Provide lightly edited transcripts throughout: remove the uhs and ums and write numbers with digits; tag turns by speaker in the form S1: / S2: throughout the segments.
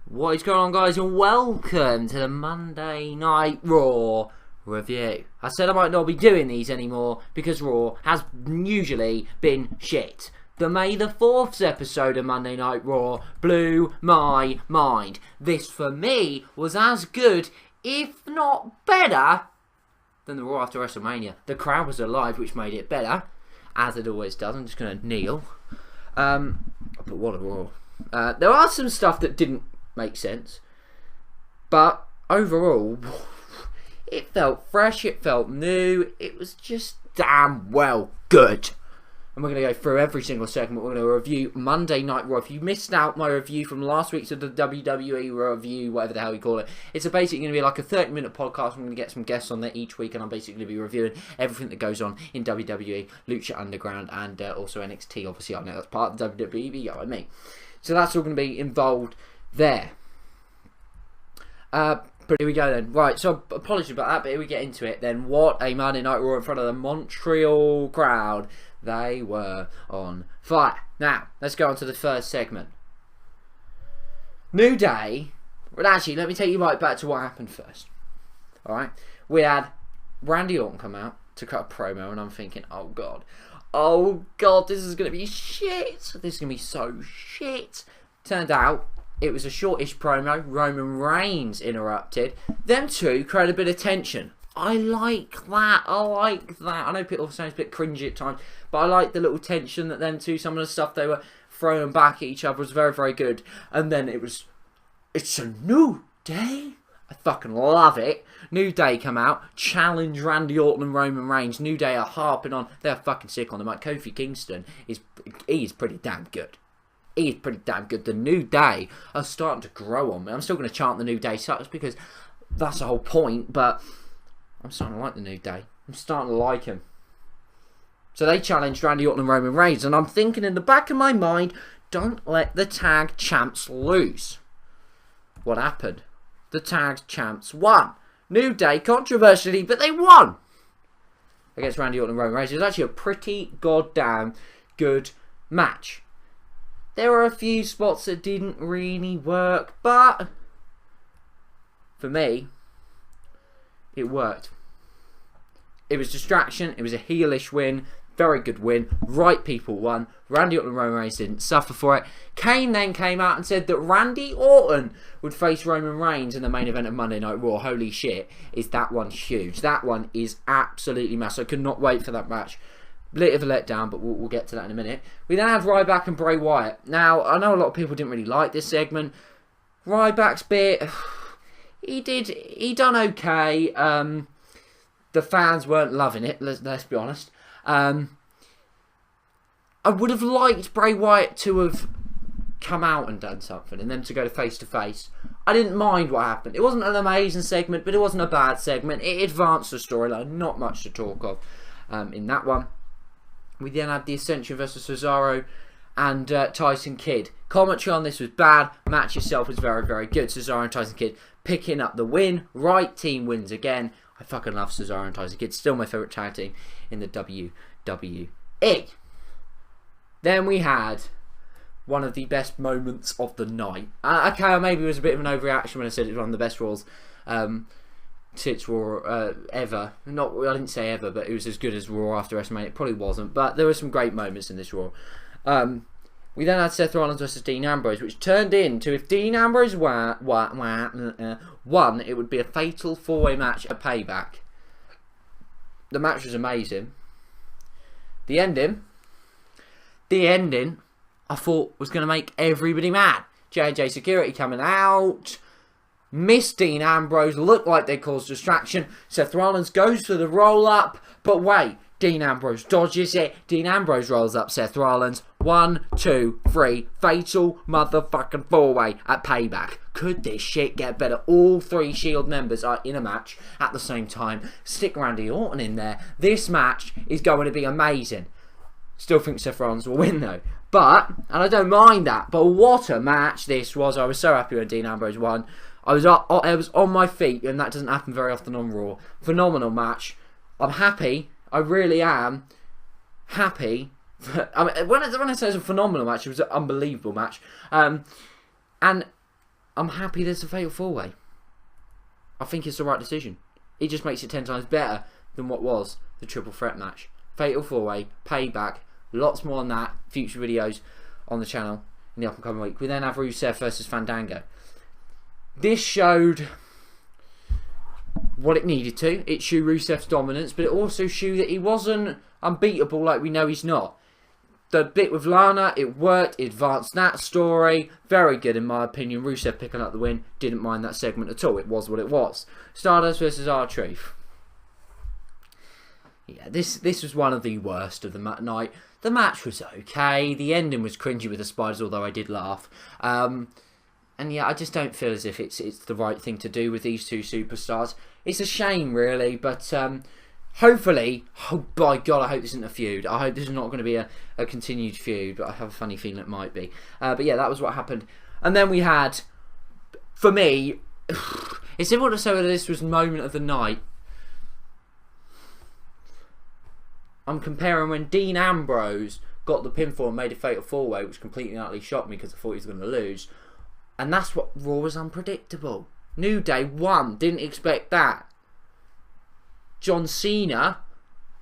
S1: What is going on, guys, and welcome to the Monday Night Raw review. I said I might not be doing these anymore because Raw has usually been shit. The May the 4th episode of Monday Night Raw blew my mind. This, for me, was as good, if not better, than the Raw after WrestleMania. The crowd was alive, which made it better, as it always does. I'm just going to kneel. But what a Raw. There are some stuff that didn't make sense, but overall, it felt fresh, it felt new, it was just damn well good. And we're going to go through every single segment. We're going to review Monday Night Raw. If you missed out my review from last week's of the WWE review, whatever the hell you call it, it's basically going to be like a 30-minute podcast. I'm going to get some guests on there each week, and I'm basically going to be reviewing everything that goes on in WWE, Lucha Underground, and also NXT. Obviously, I know that's part of the WWE, but you know what I mean. So that's all going to be involved there. But here we go then. Right, so apologies about that, but here we get into it then. What a Monday Night Raw in front of the Montreal crowd. They were on fire. Now, let's go on to the first segment. New Day. Well, actually, let me take you right back to what happened first. Alright? We had Randy Orton come out to cut a promo, and I'm thinking, oh god, this is going to be shit. This is going to be so shit. Turned out, it was a shortish promo. Roman Reigns interrupted. Them two created a bit of tension. I like that. I know people say it's a bit cringy at times, but I like the little tension that them two, some of the stuff they were throwing back at each other was very, very good. And then it's a new day. I fucking love it. New Day come out, challenge Randy Orton and Roman Reigns. New Day are harping on. They're fucking sick on the mic. Kofi Kingston is pretty damn good. He is pretty damn good. The New Day are starting to grow on me. I'm still going to chant the New Day sucks because that's the whole point, but I'm starting to like the New Day. I'm starting to like him. So they challenged Randy Orton and Roman Reigns, and I'm thinking in the back of my mind, don't let the tag champs lose. What happened? The tag champs won. New Day, controversially, but they won against Randy Orton and Roman Reigns. It was actually a pretty goddamn good match. There were a few spots that didn't really work, but for me, it worked. It was distraction. It was a heelish win. Very good win. Right people won. Randy Orton and Roman Reigns didn't suffer for it. Kane then came out and said that Randy Orton would face Roman Reigns in the main event of Monday Night Raw. Holy shit, is that one huge. That one is absolutely massive. I could not wait for that match. Bit of a letdown, but we'll get to that in a minute. We then had Ryback and Bray Wyatt. Now, I know a lot of people didn't really like this segment. Ryback's bit, he done okay. The fans weren't loving it, let's be honest. I would have liked Bray Wyatt to have come out and done something, and them to go face to face. I didn't mind what happened. It wasn't an amazing segment, but it wasn't a bad segment. It advanced the storyline, not much to talk of in that one. We then had the Ascension versus Cesaro and Tyson Kidd. Commentary on this was bad. Match itself was very, very good. Cesaro and Tyson Kidd picking up the win. Right team wins again. I fucking love Cesaro and Tyson Kidd. Still my favourite tag team in the WWE. Then we had one of the best moments of the night. Okay, maybe it was a bit of an overreaction when I said it was one of the best Raws since Raw ever. I didn't say ever, but it was as good as Raw after WrestleMania. It probably wasn't, but there were some great moments in this Raw. We then had Seth Rollins versus Dean Ambrose, which turned into, if Dean Ambrose won, it would be a fatal four-way match at Payback. The match was amazing. The ending, I thought was going to make everybody mad. J&J Security coming out. Miss Dean Ambrose, looked like they caused distraction. Seth Rollins goes for the roll-up, but wait, Dean Ambrose dodges it. Dean Ambrose rolls up Seth Rollins. 1, 2, 3. Fatal motherfucking four-way at Payback. Could this shit get better? All three Shield members are in a match at the same time. Stick Randy Orton in there. This match is going to be amazing. Still think Seth Rollins will win though. But, and I don't mind that, but what a match this was. I was so happy when Dean Ambrose won. I was on my feet, and that doesn't happen very often on Raw. Phenomenal match. I'm happy. I really am happy. I mean, when I say it's a phenomenal match, it was an unbelievable match. And I'm happy there's a Fatal 4-Way. I think it's the right decision. It just makes it 10 times better than what was the triple threat match. Fatal 4-Way, Payback, lots more on that. Future videos on the channel in the up and coming week. We then have Rusev versus Fandango. This showed what it needed to. It showed Rusev's dominance, but it also showed that he wasn't unbeatable like we know he's not. The bit with Lana, it worked, it advanced that story. Very good in my opinion. Rusev picking up the win. Didn't mind that segment at all. It was what it was. Stardust versus R-Truth. Yeah, this was one of the worst of the night. The match was okay. The ending was cringy with the spiders, although I did laugh. And yeah, I just don't feel as if it's the right thing to do with these two superstars. It's a shame, really, but hopefully, oh by God, I hope this isn't a feud. I hope this is not going to be a continued feud, but I have a funny feeling it might be. But yeah, that was what happened. And then we had, for me, it's difficult to say whether this was moment of the night. I'm comparing when Dean Ambrose got the pinfall and made a Fatal 4-Way, which completely and utterly shocked me because I thought he was going to lose. And that's what Raw was unpredictable. New Day won. Didn't expect that. John Cena,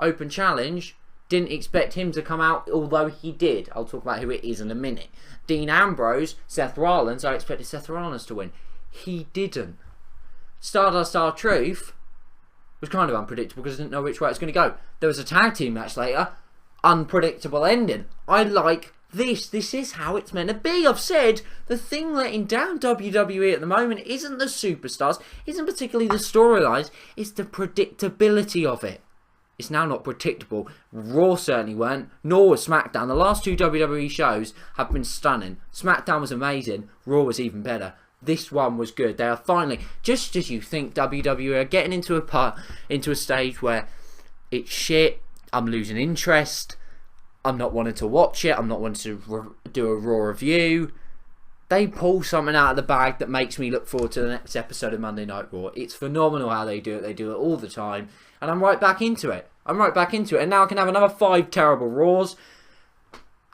S1: open challenge. Didn't expect him to come out, although he did. I'll talk about who it is in a minute. Dean Ambrose, Seth Rollins. I expected Seth Rollins to win. He didn't. Stardust R-Truth was kind of unpredictable because I didn't know which way it's going to go. There was a tag team match later. Unpredictable ending. I like this. This is how it's meant to be. I've said the thing letting down WWE at the moment isn't the superstars, isn't particularly the storylines, it's the predictability of it. It's now not predictable. Raw certainly weren't, nor was SmackDown. The last two WWE shows have been stunning. SmackDown was amazing. Raw was even better. This one was good. They are finally, just as you think WWE are getting into a stage where it's shit, I'm losing interest, I'm not wanting to watch it, I'm not wanting to do a Raw review. They pull something out of the bag that makes me look forward to the next episode of Monday Night Raw. It's phenomenal how they do it all the time. And I'm right back into it. And now I can have another 5 terrible Raws.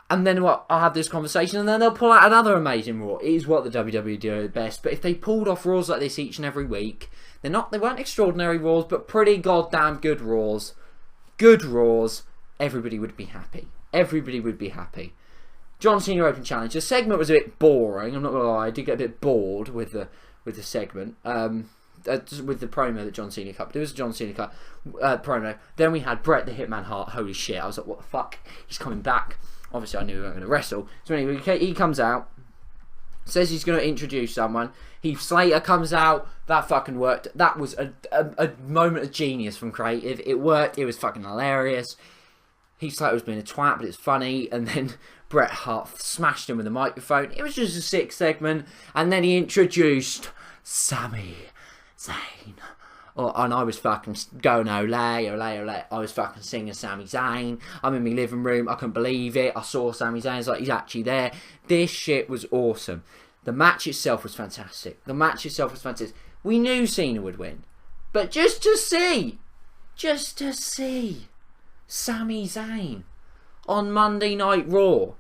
S1: And then I'll have this conversation and then they'll pull out another amazing Raw. It is what the WWE do best. But if they pulled off Raws like this each and every week, they weren't extraordinary Raws, but pretty goddamn good Raws. Good Raws. Everybody would be happy. Everybody would be happy. John Cena Open Challenge. The segment was a bit boring. I'm not going to lie. I did get a bit bored with the segment. With the promo that John Cena cut. But it was a John Cena cut promo. Then we had Bret the Hitman Hart. Holy shit. I was like, what the fuck? He's coming back. Obviously, I knew we weren't going to wrestle. So anyway, he comes out, says he's going to introduce someone. Heath Slater comes out. That fucking worked. That was a moment of genius from creative. It worked. It was fucking hilarious. Heath Slater was being a twat, but it's funny. And then Bret Hart smashed him with a microphone. It was just a sick segment. And then he introduced Sami Zayn. And I was fucking going olay, olay, olay. I was fucking singing Sami Zayn. I'm in my living room. I couldn't believe it. I saw Sami Zayn. It's like, he's actually there. This shit was awesome. The match itself was fantastic. We knew Cena would win. But just to see Sami Zayn on Monday Night Raw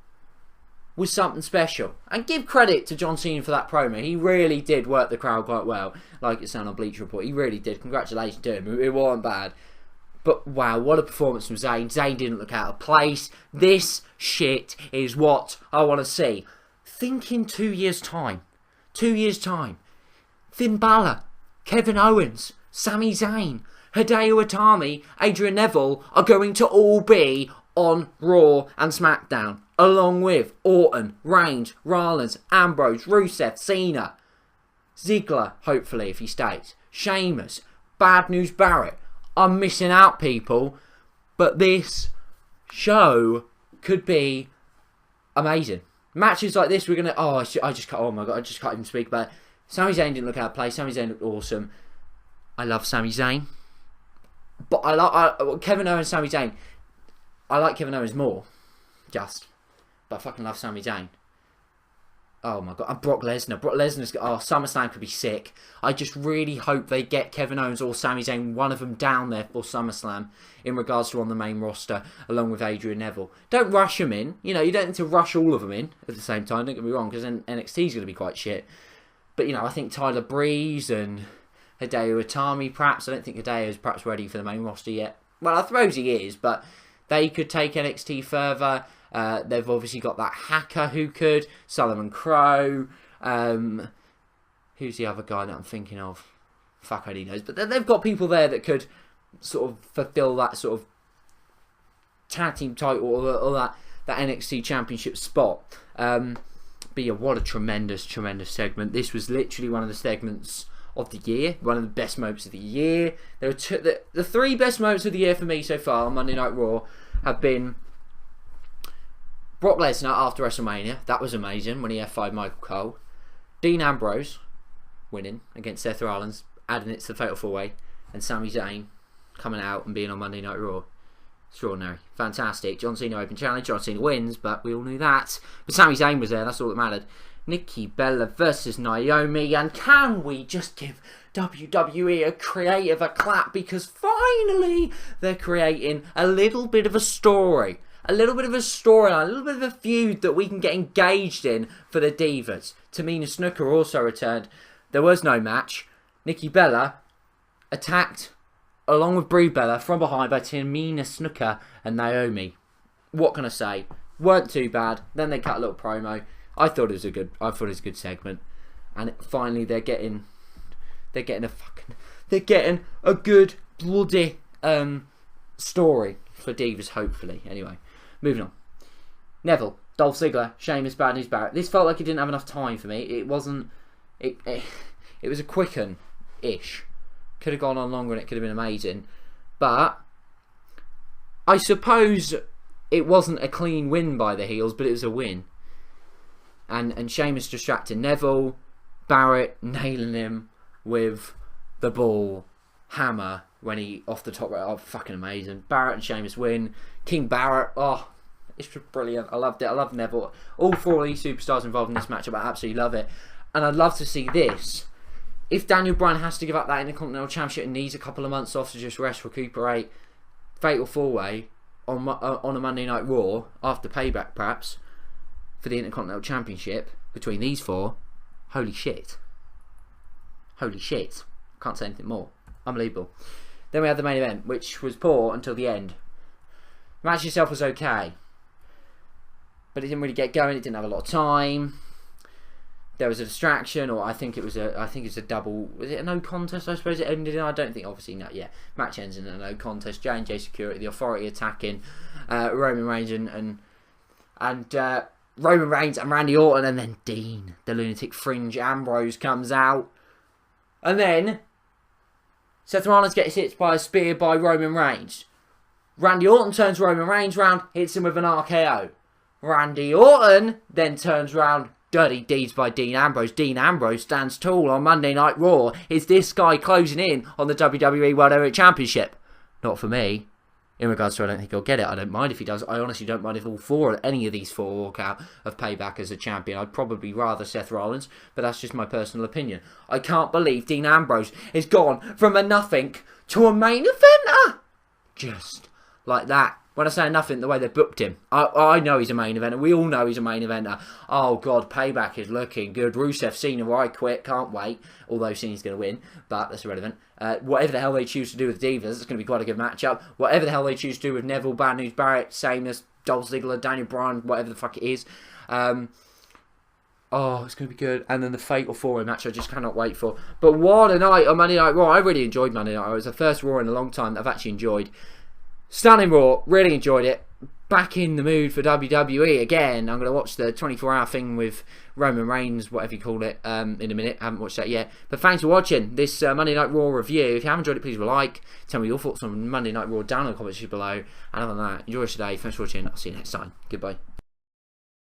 S1: was something special. And give credit to John Cena for that promo. He really did work the crowd quite well. Like it sounded on Bleacher Report. He really did. Congratulations to him. It wasn't bad. But wow, what a performance from Zayn. Zayn didn't look out of place. This shit is what I want to see. Think in 2 years' time. Finn Balor, Kevin Owens, Sami Zayn, Hideo Itami, Adrian Neville are going to all be on Raw and SmackDown, along with Orton, Reigns, Rollins, Ambrose, Rusev, Cena, Ziggler, hopefully if he stays, Sheamus, Bad News Barrett. I'm missing out, people, but this show could be amazing. Matches like this, we're gonna. Oh my god, I just can't even speak about it. Sami Zayn didn't look out of place. Sami Zayn looked awesome. I love Sami Zayn, but I like Kevin Owens, Sami Zayn. I like Kevin Owens more, but I fucking love Sami Zayn. Oh my god, and Brock Lesnar. SummerSlam could be sick. I just really hope they get Kevin Owens or Sami Zayn, one of them down there for SummerSlam in regards to on the main roster, along with Adrian Neville. Don't rush them in. You know, you don't need to rush all of them in at the same time. Don't get me wrong, because then NXT is going to be quite shit. But, you know, I think Tyler Breeze and Hideo Itami, perhaps. I don't think Hideo's perhaps ready for the main roster yet. Well, I suppose he is, but they could take NXT further. They've obviously got that hacker who could. Solomon Crow. Who's the other guy that I'm thinking of? Fuck, only knows. But they've got people there that could sort of fulfill that sort of tag team title or that NXT championship spot. But yeah, what a tremendous segment. This was literally one of the segments of the year. One of the best moments of the year. There were the three best moments of the year for me so far on Monday Night Raw have been Brock Lesnar after WrestleMania. That was amazing when he F5'd Michael Cole. Dean Ambrose winning against Seth Rollins, adding it to the Fatal 4-Way, and Sami Zayn coming out and being on Monday Night Raw. Extraordinary. Fantastic. John Cena Open Challenge. John Cena wins, but we all knew that. But Sami Zayn was there. That's all that mattered. Nikki Bella versus Naomi. And can we just give WWE a creative a clap? Because finally they're creating a little bit of a story. A little bit of a storyline. A little bit of a feud that we can get engaged in for the Divas. Tamina Snuka also returned. There was no match. Nikki Bella attacked along with Brie Bella from behind by Tamina Snuka and Naomi. What can I say? Weren't too bad. Then they cut a little promo. I thought it was a good segment. And finally they're getting a good bloody story for Divas, hopefully. Anyway, moving on. Neville, Dolph Ziggler, Sheamus, Bad News Barrett. This felt like it didn't have enough time for me. It wasn't. It was a quicken-ish. Could have gone on longer and it could have been amazing. But I suppose it wasn't a clean win by the heels, but it was a win. And Sheamus distracted Neville, Barrett nailing him with the ball hammer when he off the top right. Oh, fucking amazing. Barrett and Sheamus win. King Barrett, oh, it's brilliant. I loved it. I love Neville. All four of these superstars involved in this matchup, I absolutely love it. And I'd love to see this. If Daniel Bryan has to give up that Intercontinental Championship and needs a couple of months off to just rest, recuperate, Fatal 4-Way on a Monday Night Raw, after Payback perhaps, for the Intercontinental Championship between these four, holy shit. Holy shit. Can't say anything more. Unbelievable. Then we had the main event, which was poor until the end. The match itself was okay, but it didn't really get going. It didn't have a lot of time. There was a distraction, or I think it's a double. Was it a no contest? I suppose it ended in. I don't think. Obviously, no. Yeah, match ends in a no contest. J&J Security, the Authority attacking Roman Reigns and Roman Reigns and Randy Orton, and then Dean, the lunatic fringe Ambrose, comes out, and then Seth Rollins gets hit by a spear by Roman Reigns. Randy Orton turns Roman Reigns round, hits him with an RKO. Randy Orton then turns round. Dirty deeds by Dean Ambrose. Dean Ambrose stands tall on Monday Night Raw. Is this guy closing in on the WWE World Heavyweight Championship? Not for me. In regards to I don't think he'll get it. I don't mind if he does. I honestly don't mind if any of these four walk out of Payback as a champion. I'd probably rather Seth Rollins, but that's just my personal opinion. I can't believe Dean Ambrose is gone from a nothing to a main eventer. Just like that. When I say nothing, the way they booked him. I know he's a main eventer. We all know he's a main eventer. Oh, God, Payback is looking good. Rusev, Cena, I quit. Can't wait. Although Cena's going to win, but that's irrelevant. Whatever the hell they choose to do with Divas, it's going to be quite a good matchup. Whatever the hell they choose to do with Neville, Bad News Barrett, Sheamus, Dolph Ziggler, Daniel Bryan, whatever the fuck it is. Oh, it's going to be good. And then the Fatal 4-Way match I just cannot wait for. But what a night on Monday Night Raw. I really enjoyed Monday Night Raw. It was the first Raw in a long time that I've actually enjoyed. Stunning Raw, really enjoyed it. Back in the mood for WWE again. I'm going to watch the 24-hour thing with Roman Reigns, whatever you call it, in a minute. I haven't watched that yet. But thanks for watching this Monday Night Raw review. If you haven't enjoyed it, please leave a like. Tell me your thoughts on Monday Night Raw down in the comments below. And other than that, enjoy today. Thanks for watching. I'll see you next time. Goodbye.